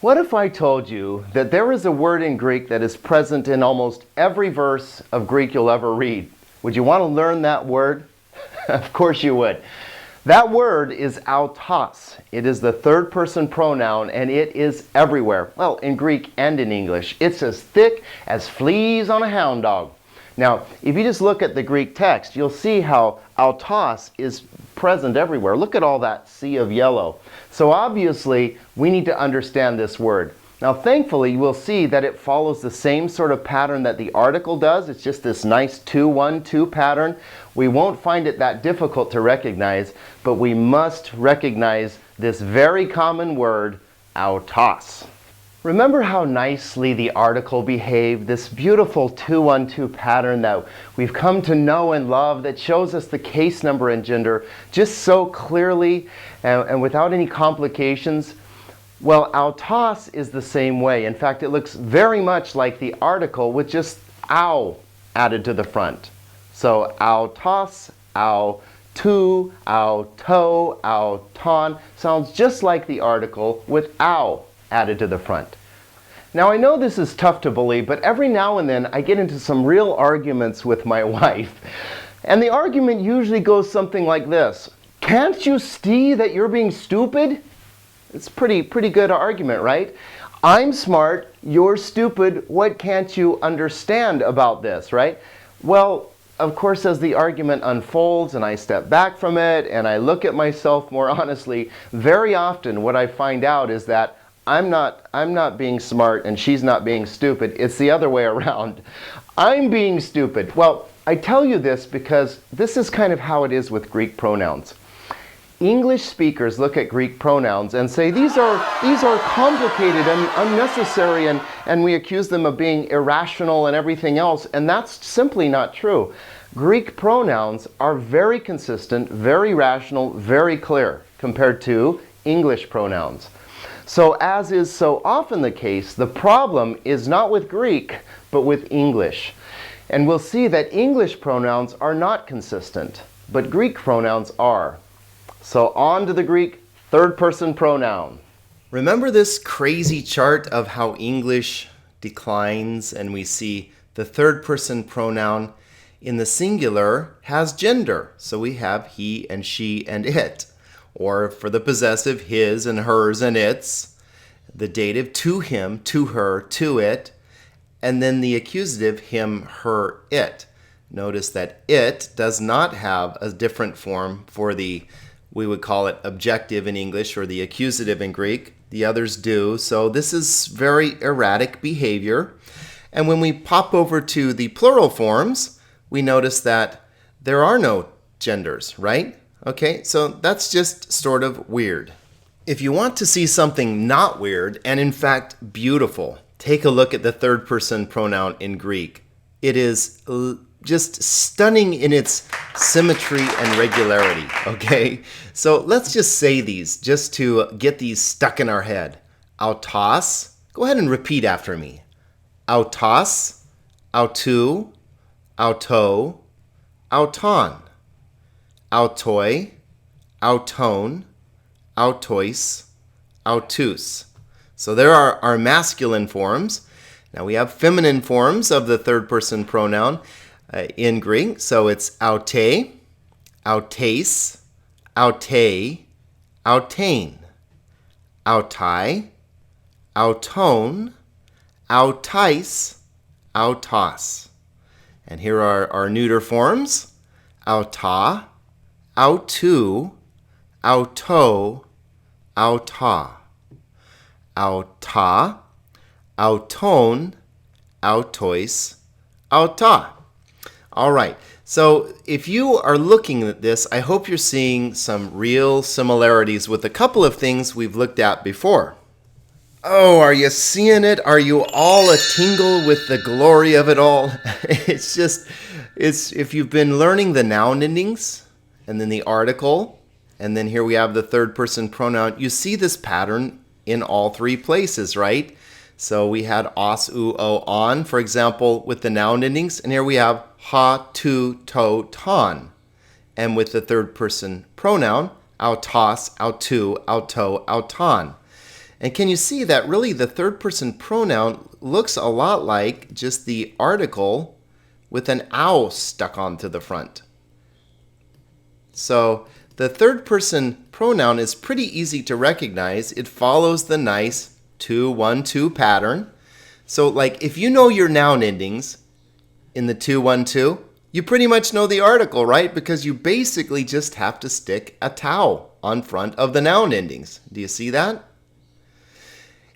What if I told you that there is a word in Greek that is present in almost every verse of Greek you'll ever read? Would you want to learn that word? Of course you would. That word is autos. It is the third person pronoun and it is everywhere. Well, in Greek and in English. It's as thick as fleas on a hound dog. Now, if you just look at the Greek text, you'll see how autos is present everywhere. Look at all that sea of yellow. So obviously, we need to understand this word. Now, thankfully, we'll see that it follows the same sort of pattern that the article does. It's just this nice 2-1-2 pattern. We won't find it that difficult to recognize, but we must recognize this very common word, autos. Remember how nicely the article behaved, this beautiful 2-1-2 pattern that we've come to know and love that shows us the case number and gender just so clearly and without any complications? Well, autos is the same way. In fact, it looks very much like the article with just au added to the front. So autos, autu, auto, auton sounds just like the article with au added to the front. Now, I know this is tough to believe, but every now and then I get into some real arguments with my wife. And the argument usually goes something like this. Can't you see that you're being stupid? It's pretty good argument, right? I'm smart, you're stupid, what can't you understand about this, right? Well, of course, as the argument unfolds and I step back from it and I look at myself more honestly, very often what I find out is that I'm not being smart and she's not being stupid. It's the other way around. I'm being stupid. Well, I tell you this because this is kind of how it is with Greek pronouns. English speakers look at Greek pronouns and say these are complicated and unnecessary, and we accuse them of being irrational and everything else, and that's simply not true. Greek pronouns are very consistent, very rational, very clear compared to English pronouns. So as is so often the case, the problem is not with Greek, but with English. And we'll see that English pronouns are not consistent, but Greek pronouns are. So on to the Greek third person pronoun. Remember this crazy chart of how English declines and we see the third person pronoun in the singular has gender. So we have he and she and it. Or for the possessive, his and hers and its. The dative, to him, to her, to it. And then the accusative, him, her, it. Notice that it does not have a different form for the, we would call it objective in English, or the accusative in Greek. The others do. So this is very erratic behavior. And when we pop over to the plural forms, we notice that there are no genders, right? Okay, so that's just sort of weird. If you want to see something not weird, and in fact beautiful, take a look at the third person pronoun in Greek. It is just stunning in its symmetry and regularity, okay? So let's just say these, just to get these stuck in our head. Autos, go ahead and repeat after me. Autos, autou, auto, auton. Autoi, auton, autois, autus. So there are our masculine forms. Now we have feminine forms of the third person pronoun in Greek. So it's aute, autes, aute, autain, autai, auton, autais, autos. And here are our neuter forms. Auta, autu, auto, auta. Auta, auton, autois, auta. All right, so if you are looking at this, I hope you're seeing some real similarities with a couple of things we've looked at before. Oh, are you seeing it? Are you all a-tingle with the glory of it all? It's if you've been learning the noun endings, and then the article, and then here we have the third person pronoun, you see this pattern in all three places, right? So we had os, u, o, on, for example, with the noun endings, and here we have ha, tu, to, ton. And with the third person pronoun, autos, autu, auto, auton. And can you see that really the third person pronoun looks a lot like just the article with an ow stuck onto the front. So the third person pronoun is pretty easy to recognize. It follows the nice 2-1-2 pattern. So like if you know your noun endings in the 2-1-2, you pretty much know the article, right? Because you basically just have to stick a tau on front of the noun endings. Do you see that?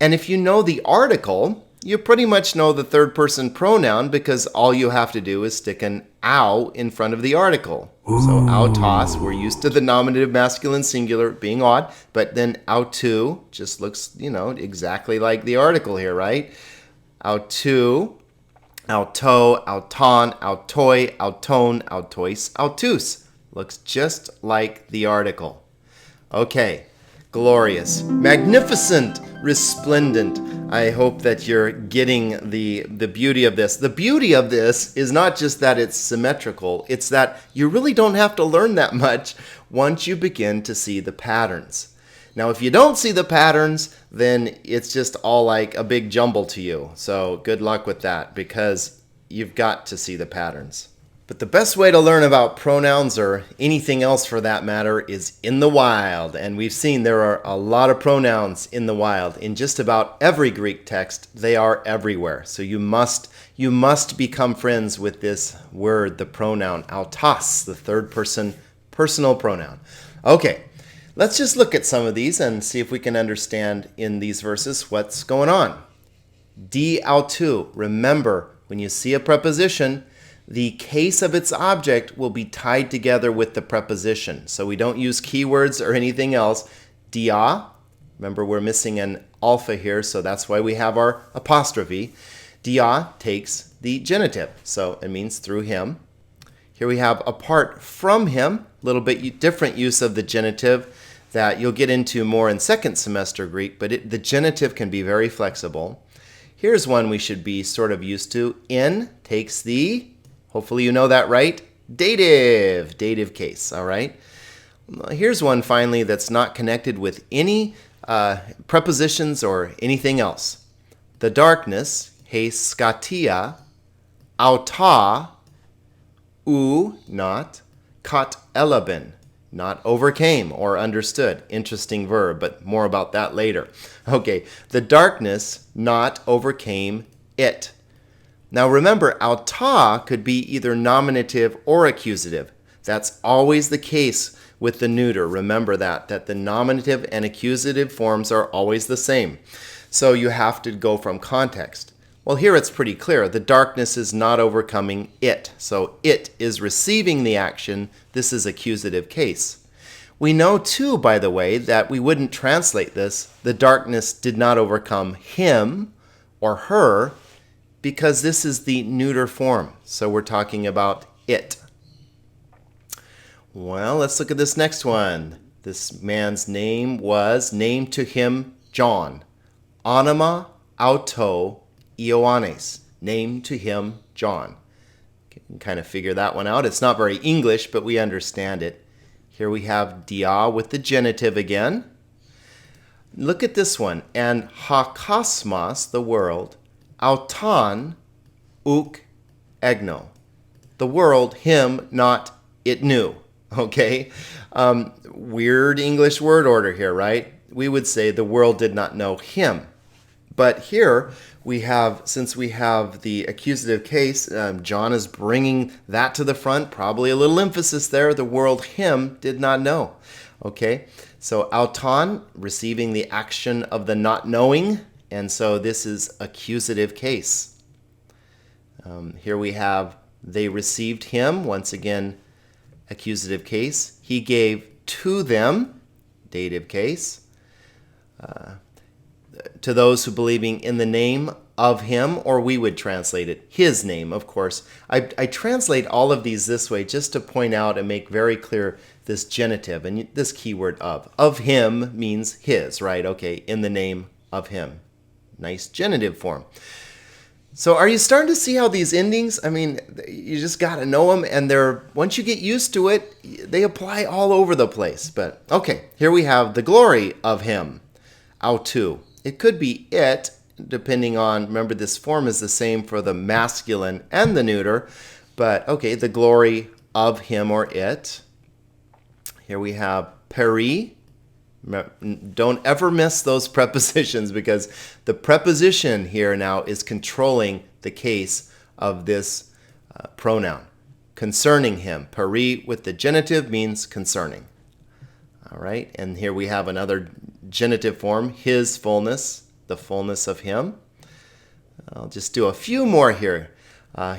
And if you know the article, you pretty much know the third person pronoun because all you have to do is stick an ow in front of the article. Ooh. So autos, we're used to the nominative masculine singular being odd, but then autu just looks, exactly like the article here, right? Autu, auto, auton, autoi, auton, autois, autus. Looks just like the article. Okay, glorious, magnificent, resplendent. I hope that you're getting the beauty of this. The beauty of this is not just that it's symmetrical, it's that you really don't have to learn that much once you begin to see the patterns. Now, if you don't see the patterns, then it's just all like a big jumble to you. So good luck with that because you've got to see the patterns. But the best way to learn about pronouns, or anything else for that matter, is in the wild. And we've seen there are a lot of pronouns in the wild. In just about every Greek text, they are everywhere. So you must become friends with this word, the pronoun autos, the third person personal pronoun. Okay, let's just look at some of these and see if we can understand in these verses what's going on. Di autu, remember, when you see a preposition, the case of its object will be tied together with the preposition. So we don't use keywords or anything else. Dia, remember we're missing an alpha here, so that's why we have our apostrophe. Dia takes the genitive, so it means through him. Here we have apart from him, a little bit different use of the genitive that you'll get into more in second semester Greek, but the genitive can be very flexible. Here's one we should be sort of used to. In takes the, hopefully you know that right, dative case, all right? Here's one finally that's not connected with any prepositions or anything else. The darkness, he skatia, auta, not, kat elabin, not overcame or understood. Interesting verb, but more about that later. Okay, the darkness not overcame it. Now remember, auta could be either nominative or accusative. That's always the case with the neuter. Remember that the nominative and accusative forms are always the same. So you have to go from context. Well, here it's pretty clear. The darkness is not overcoming it. So it is receiving the action. This is accusative case. We know too, by the way, that we wouldn't translate this, the darkness did not overcome him or her, because this is the neuter form. So we're talking about it. Well, let's look at this next one. This man's name was named to him John. Onoma auto Ioannes. Named to him John. You can kind of figure that one out. It's not very English, but we understand it. Here we have dia with the genitive again. Look at this one. And hakosmos, the world, auton uk egno. The world, him, not it knew. Okay? Weird English word order here, right? We would say the world did not know him. But here we have, since we have the accusative case, John is bringing that to the front, probably a little emphasis there. The world, him, did not know. Okay? So auton, receiving the action of the not knowing, and so this is accusative case. Here we have they received him, once again, accusative case. He gave to them, dative case. To those who believing in the name of him, or we would translate it, his name, of course. I translate all of these this way just to point out and make very clear this genitive and this keyword of. Of him means his, right? Okay, in the name of him. Nice genitive form. So are you starting to see how these endings, I mean, you just got to know them, and once you get used to it, they apply all over the place. But okay, here we have the glory of him. Autu. It could be it, depending on, remember this form is the same for the masculine and the neuter, but okay, the glory of him or it. Here we have peri. Don't ever miss those prepositions because the preposition here now is controlling the case of this pronoun. Concerning him. Peri with the genitive means concerning. All right, and here we have another genitive form, his fullness, the fullness of him. I'll just do a few more here.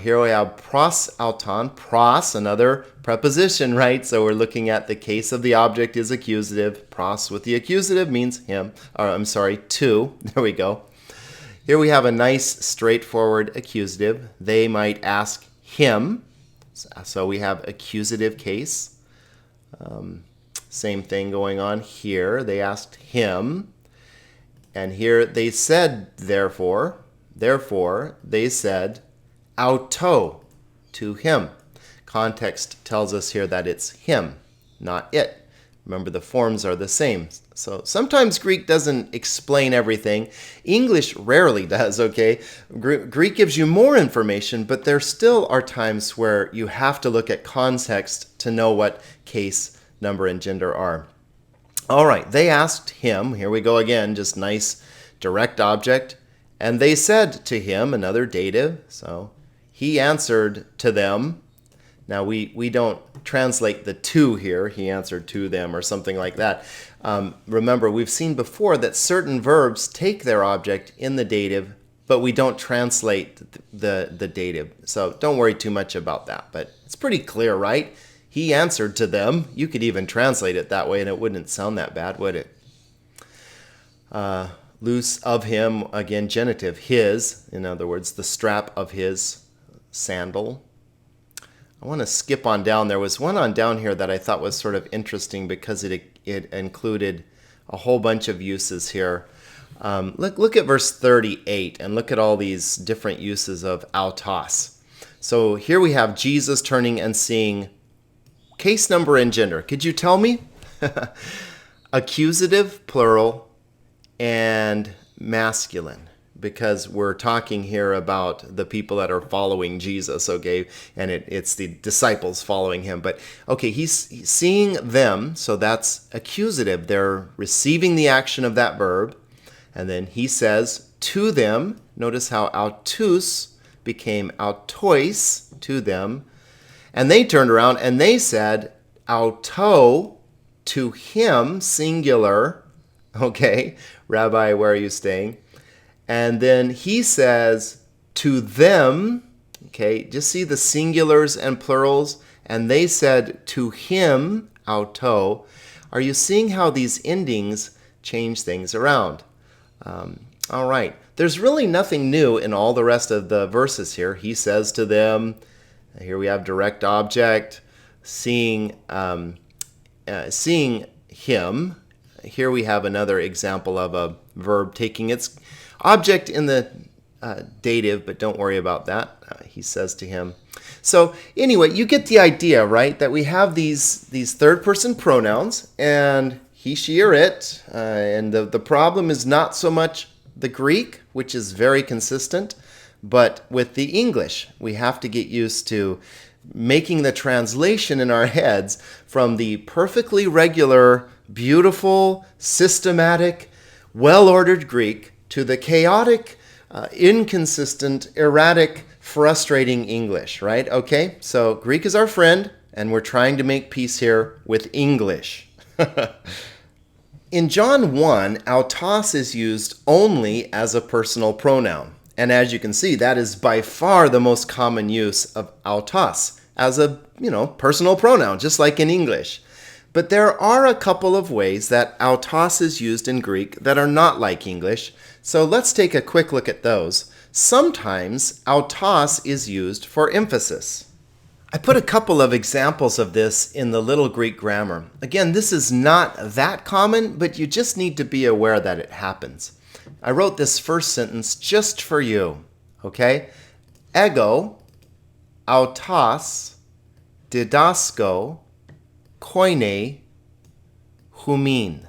Here we have pros auton, pros, another preposition, right? So we're looking at the case of the object is accusative. Pros with the accusative means him, or I'm sorry, to. There we go. Here we have a nice straightforward accusative. They might ask him. So we have accusative case. Same thing going on here. They asked him. And here they said, therefore, they said, auto, to him. Context tells us here that it's him, not it. Remember, the forms are the same. So sometimes Greek doesn't explain everything. English rarely does, okay? Greek gives you more information, but there still are times where you have to look at context to know what case, number, and gender are. All right, they asked him. Here we go again, just nice direct object. And they said to him, another dative, so he answered to them. Now, we don't translate the to here. He answered to them or something like that. Remember, we've seen before that certain verbs take their object in the dative, but we don't translate the dative. So don't worry too much about that. But it's pretty clear, right? He answered to them. You could even translate it that way, and it wouldn't sound that bad, would it? Loose of him, again, genitive, his. In other words, the strap of his sandal. I want to skip on down. There was one on down here that I thought was sort of interesting because it included a whole bunch of uses here. Look at verse 38 and look at all these different uses of autos. So here we have Jesus turning and seeing case, number, and gender. Could you tell me? Accusative, plural, and masculine. Because we're talking here about the people that are following Jesus, okay? And it's the disciples following him. But, okay, he's seeing them, so that's accusative. They're receiving the action of that verb. And then he says to them. Notice how autos became autois, to them. And they turned around and they said auto, to him, singular. Okay, Rabbi, where are you staying? And then he says to them, okay, just see the singulars and plurals, and they said to him, auto. Are you seeing how these endings change things around? All right, there's really nothing new in all the rest of the verses here. He says to them, here we have direct object, seeing him. Here we have another example of a verb taking its object in the dative, but don't worry about that. He says to him. So anyway, you get the idea, right? That we have these third-person pronouns, and he, she, or it. And the problem is not so much the Greek, which is very consistent, but with the English. We have to get used to making the translation in our heads from the perfectly regular, beautiful, systematic, well-ordered Greek to the chaotic, inconsistent, erratic, frustrating English, right? Okay, so Greek is our friend, and we're trying to make peace here with English. In John 1, autos is used only as a personal pronoun. And as you can see, that is by far the most common use of autos as a, personal pronoun, just like in English. But there are a couple of ways that autos is used in Greek that are not like English. So let's take a quick look at those. Sometimes autos is used for emphasis. I put a couple of examples of this in the Little Greek Grammar. Again, this is not that common, but you just need to be aware that it happens. I wrote this first sentence just for you, okay? Ego, autos, didasko, koine, humin.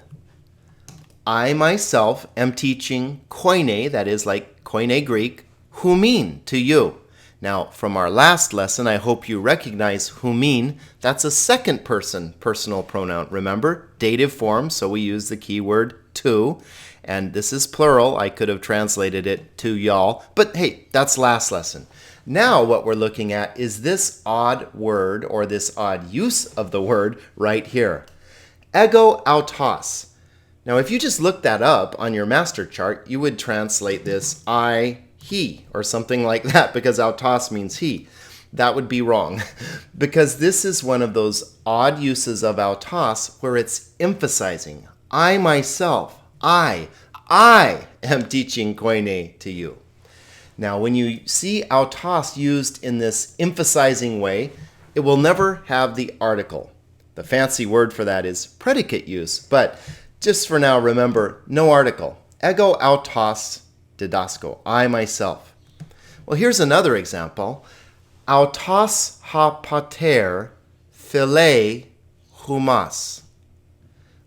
I myself am teaching koine, that is like Koine Greek, humin, to you. Now, from our last lesson, I hope you recognize humin. That's a second person personal pronoun. Remember, dative form, so we use the keyword to. And this is plural. I could have translated it to y'all. But hey, that's last lesson. Now what we're looking at is this odd word, or this odd use of the word right here. Ego autos. Now, if you just look that up on your master chart, you would translate this I, he, or something like that, because autos means he. That would be wrong, because this is one of those odd uses of autos where it's emphasizing. I myself, I am teaching koine to you. Now, when you see autos used in this emphasizing way, it will never have the article. The fancy word for that is predicate use, but just for now, remember, no article. Ego autos didasko, I myself. Well, here's another example. Autos ha pater philei humas.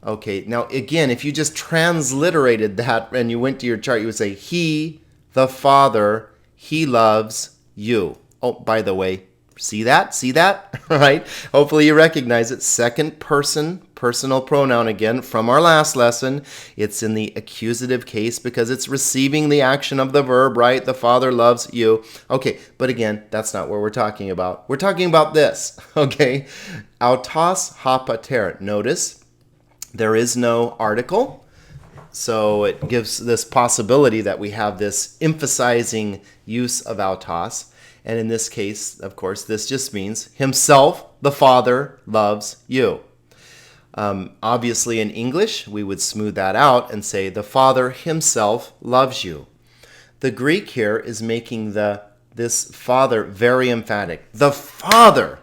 Okay, now again, if you just transliterated that and you went to your chart, you would say, he, the Father, he loves you. Oh, by the way, see that? See that? Right? Hopefully you recognize it. Second person personal pronoun again from our last lesson. It's in the accusative case because it's receiving the action of the verb, right? The Father loves you. Okay, but again, that's not what we're talking about. We're talking about this, okay? Autos ha pater. Notice there is no article. So it gives this possibility that we have this emphasizing use of autos. And in this case, of course, this just means himself, the Father, loves you. Obviously, in English, we would smooth that out and say the Father himself loves you. The Greek here is making this Father very emphatic. The Father,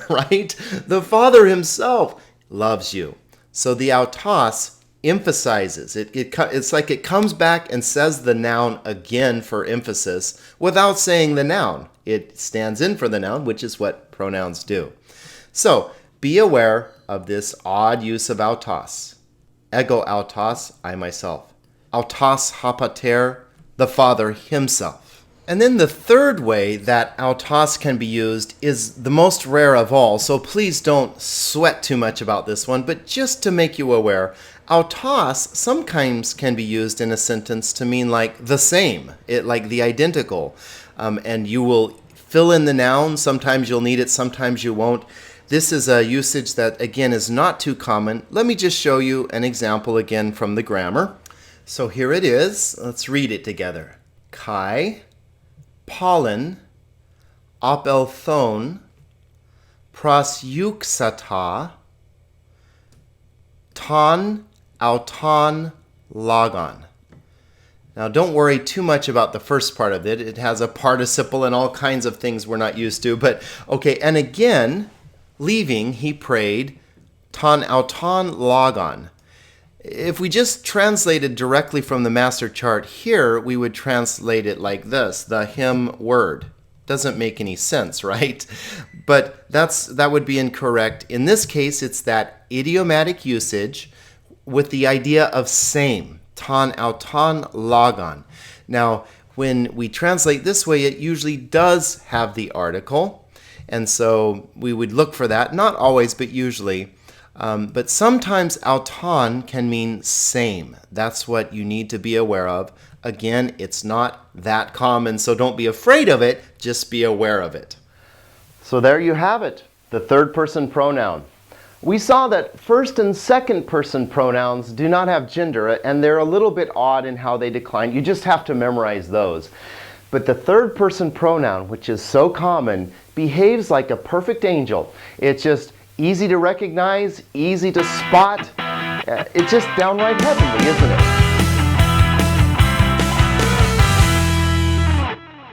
right? The Father himself loves you. So the autos emphasizes. It's like it comes back and says the noun again for emphasis without saying the noun. It stands in for the noun, which is what pronouns do. So be aware of this odd use of autos. Ego autos, I myself. Autos ha pater, the Father himself. And then the third way that autos can be used is the most rare of all, so please don't sweat too much about this one, but just to make you aware, autos sometimes can be used in a sentence to mean like the same, like the identical, and you will fill in the noun. Sometimes you'll need it, sometimes you won't. This is a usage that, again, is not too common. Let me just show you an example again from the grammar. So here it is. Let's read it together. Kai, pollen, apelthon, prosyuxata, ton, auton, logon. Now, don't worry too much about the first part of it. It has a participle and all kinds of things we're not used to. But, okay, and again, leaving, he prayed, ton auton logon. If we just translated directly from the master chart here, we would translate it like this, the him word. Doesn't make any sense, right? But that would be incorrect. In this case, it's that idiomatic usage with the idea of same, ton auton logon. Now, when we translate this way, it usually does have the article. And so we would look for that, not always, but usually. But sometimes auton can mean same. That's what you need to be aware of. Again, it's not that common, so don't be afraid of it, just be aware of it. So there you have it, the third person pronoun. We saw that first and second person pronouns do not have gender, and they're a little bit odd in how they decline. You just have to memorize those. But the third person pronoun, which is so common, behaves like a perfect angel. It's just easy to recognize, easy to spot. It's just downright heavenly, isn't it?